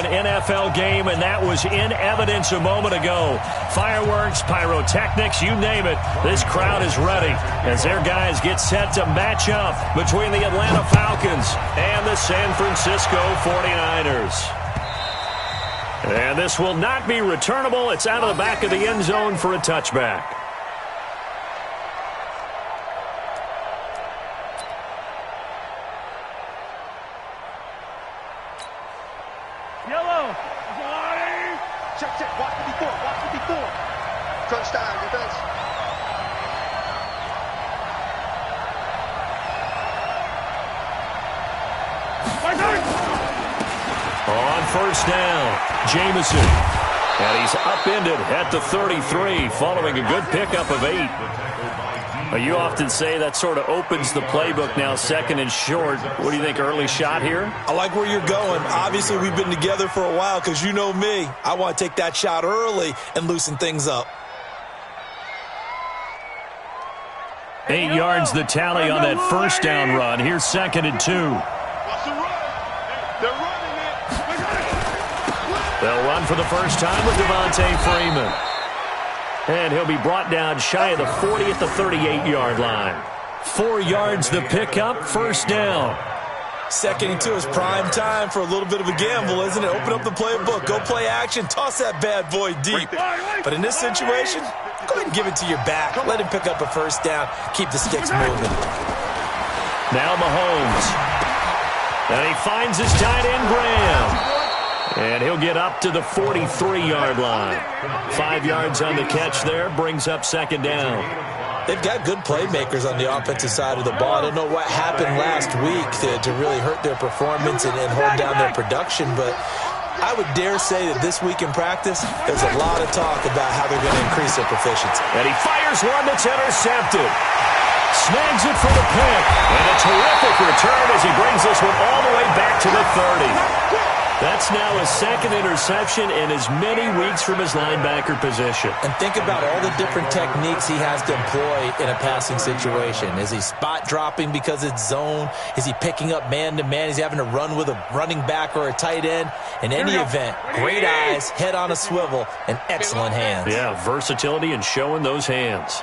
an NFL game, and that was in evidence a moment ago. Fireworks, pyrotechnics, you name it. This crowd is ready as their guys get set to match up between the Atlanta Falcons and the San Francisco 49ers. And this will not be returnable. It's out of the back of the end zone for a touchback. Yellow. Check, check. Watch the before. Watch the before. Touchdown, defense. On first down, Jamison. And he's upended at the 33 following a good pickup of 8. You often say that sort of opens the playbook now, second and short. What do you think, early shot here? I like where you're going. Obviously, we've been together for a while because you know me. I want to take that shot early and loosen things up. 8 yards the tally on that first down run. Here's second and 2. They'll run for the first time with Devontae Freeman. And he'll be brought down shy of the 40 at the 38-yard line. 4 yards the pickup, first down. Second and 2 is prime time for a little bit of a gamble, isn't it? Open up the playbook, go play action, toss that bad boy deep. But in this situation, go ahead and give it to your back. Let him pick up a first down. Keep the sticks moving. Now Mahomes. And he finds his tight end, Graham. And he'll get up to the 43-yard line. 5 yards on the catch there, brings up second down. They've got good playmakers on the offensive side of the ball. I don't know what happened last week to really hurt their performance and hold down their production, but I would dare say that this week in practice, there's a lot of talk about how they're going to increase their proficiency. And he fires one that's intercepted. Snags it for the pick. And a terrific return as he brings this one all the way back to the 30. That's now his second interception in as many weeks from his linebacker position. And think about all the different techniques he has to employ in a passing situation. Is he spot dropping because it's zone? Is he picking up man-to-man? Is he having to run with a running back or a tight end? In any event, great eyes, head on a swivel, and excellent hands. Yeah, versatility and showing those hands.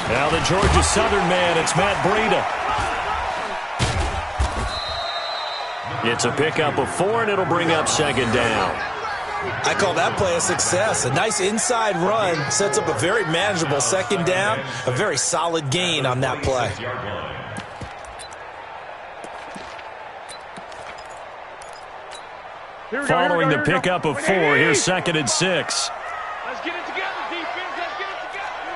Now the Georgia Southern man, it's Matt Breida. It's a pickup of 4, and it'll bring up second down. I call that play a success. A nice inside run sets up a very manageable second down, a very solid gain on that play. Following the pickup of 4, here's second and 6. Let's get it together, defense. Let's get it together.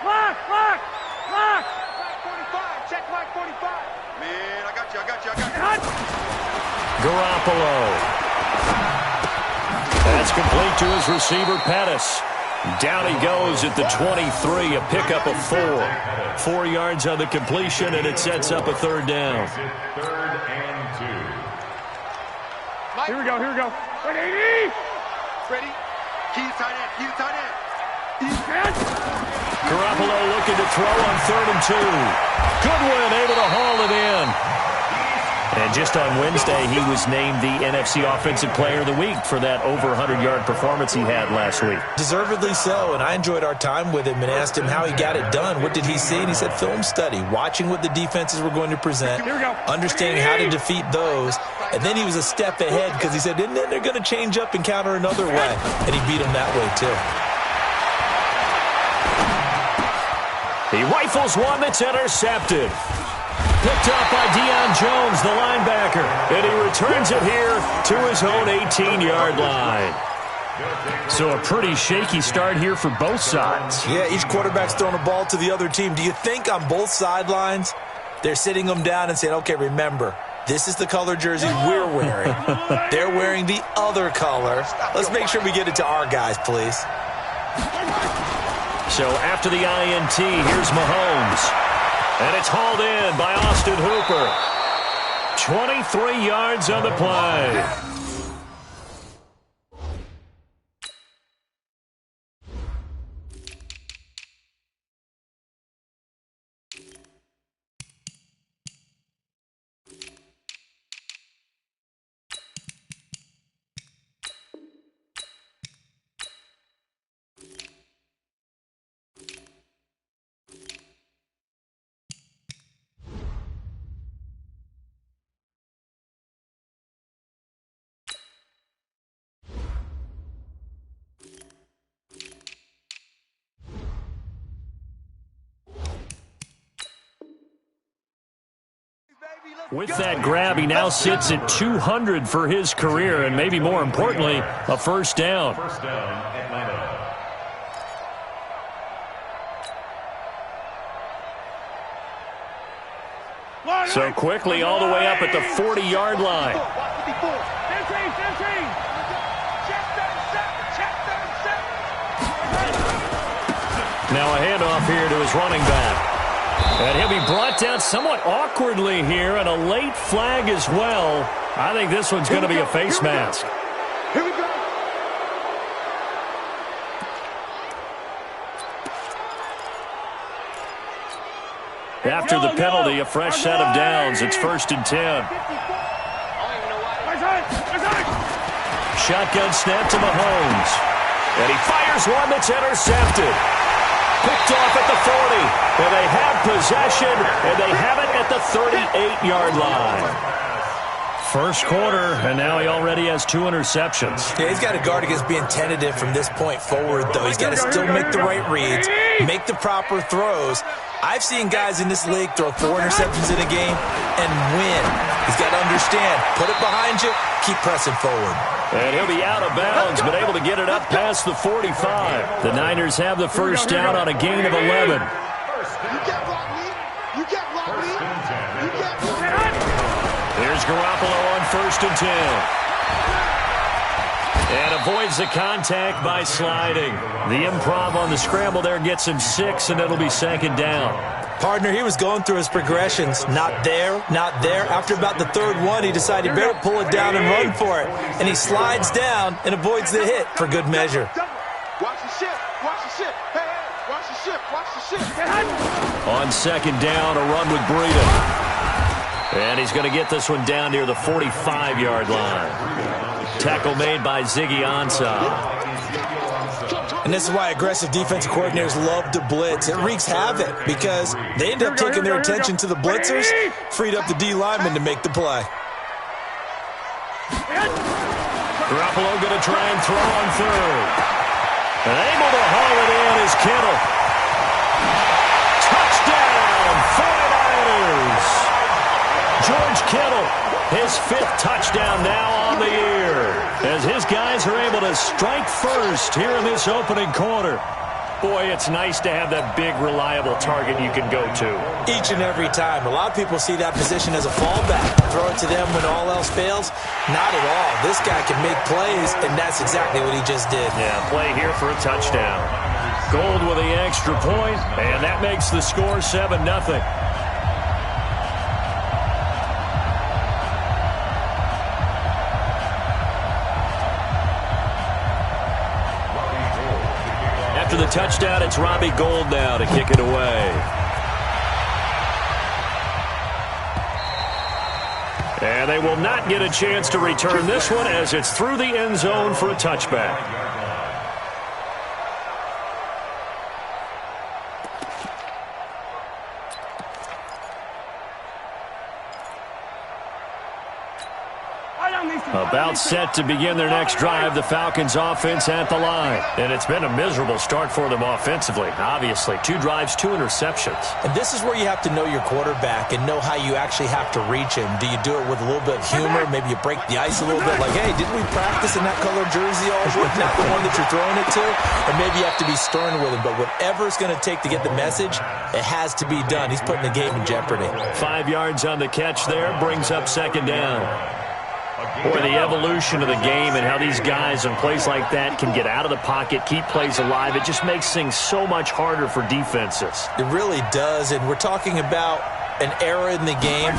Lock. 45. Check lock 45. Man, I got you. Garoppolo. That's complete to his receiver, Pettis. Down he goes at the 23, a pickup of 4. 4 yards on the completion, and it sets up a third down. Here we go. Ready? Ready? Key tight end. Defense. Garoppolo looking to throw on 3rd and 2. Goodwin able to haul it in. And just on Wednesday, he was named the NFC Offensive Player of the Week for that over 100-yard performance he had last week. Deservedly so, and I enjoyed our time with him and asked him how he got it done. What did he see? And he said film study, watching what the defenses were going to present, understanding how to defeat those. And then he was a step ahead because he said, and then they're going to change up and counter another way. And he beat them that way, too. He rifles one that's intercepted. Picked up by Deion Jones, the linebacker. And he returns it here to his own 18-yard line. So a pretty shaky start here for both sides. Yeah, each quarterback's throwing a ball to the other team. Do you think on both sidelines they're sitting them down and saying, okay, remember, this is the color jersey we're wearing. They're wearing the other color. Let's make sure we get it to our guys, please. So after the INT, here's Mahomes. And it's hauled in by Austin Hooper. 23 yards on the play. With that grab, he now sits at 200 for his career, and maybe more importantly, a first down. So quickly all the way up at the 40-yard line. Now a handoff here to his running back. And he'll be brought down somewhat awkwardly here, and a late flag as well. I think this one's going to be a face mask. Here we go. After the penalty, a fresh set of downs. It's 1st and 10. Shotgun snap to Mahomes. And he fires one that's intercepted. Picked off at the 40. And they have possession, and they have it at the 38-yard line. First quarter, and now he already has 2 interceptions. Yeah, he's got to guard against being tentative from this point forward, though. He's got to still make the right reads, make the proper throws. I've seen guys in this league throw 4 interceptions in a game and win. He's got to understand, put it behind you, keep pressing forward. And he'll be out of bounds, but able to get it up past the 45. The Niners have the first down on a gain of 11. Here's Garoppolo on 1st and 10. And avoids the contact by sliding. The improv on the scramble there gets him 6, and it'll be 2nd down. Partner, he was going through his progressions. Not there, not there. After about the 3rd one, he decided he better pull it down and run for it. And he slides down and avoids the hit for good measure. Watch the ship. Watch the ship. Hey, watch the ship. Watch the ship. On 2nd down, a run with Breida. And he's going to get this one down near the 45-yard line. Tackle made by Ziggy Ansah. And this is why aggressive defensive coordinators love to blitz. It wreaks havoc because they end up taking their attention to the blitzers, freed up the D lineman to make the play. Garoppolo going to try and throw on 3rd. And able to haul it in is Kittle. Touchdown, 49ers. George Kittle, his 5th touchdown now on the year, as his guys are able to strike first here in this opening quarter. Boy, it's nice to have that big, reliable target you can go to. Each and every time. A lot of people see that position as a fallback. Throw it to them when all else fails. Not at all. This guy can make plays, and that's exactly what he just did. Yeah, play here for a touchdown. Gold with the extra point, and that makes the score 7-0. After the touchdown, it's Robbie Gould now to kick it away. And they will not get a chance to return this one as it's through the end zone for a touchback. About set to begin their next drive, the Falcons offense at the line. And it's been a miserable start for them offensively. Obviously, 2 drives, 2 interceptions. And this is where you have to know your quarterback and know how you actually have to reach him. Do you do it with a little bit of humor? Maybe you break the ice a little bit like, hey, didn't we practice in that color jersey all week? Not the one that you're throwing it to. And maybe you have to be stern with him. But whatever it's going to take to get the message, it has to be done. He's putting the game in jeopardy. 5 yards on the catch there brings up 2nd down. Boy, the evolution of the game and how these guys in plays like that can get out of the pocket, keep plays alive, it just makes things so much harder for defenses. It really does, and we're talking about an era in the game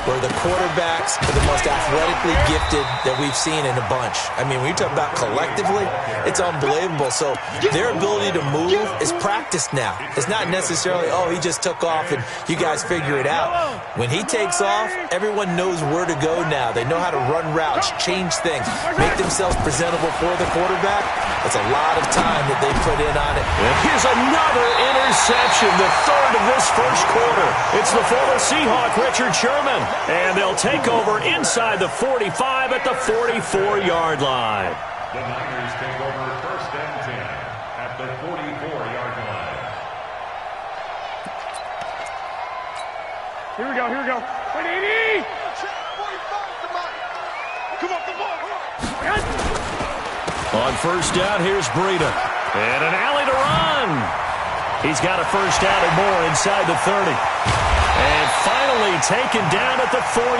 where the quarterbacks are the most athletically gifted that we've seen in a bunch. I mean, when you talk about collectively, it's unbelievable. So their ability to move is practiced now. It's not necessarily, oh, he just took off and you guys figure it out. When he takes off, everyone knows where to go now. They know how to run routes, change things, make themselves presentable for the quarterback. It's a lot of time that they put in on it. And here's another interception, the 3rd of this first quarter. It's the former Seahawk, Richard Sherman. And they'll take over inside the 45 at the 44-yard line. The Niners take over 1st and 10 at the 44-yard line. Here we go. On first down, here's Breida. And an alley to run. He's got a first down and more inside the 30. And finally taken down at the 4.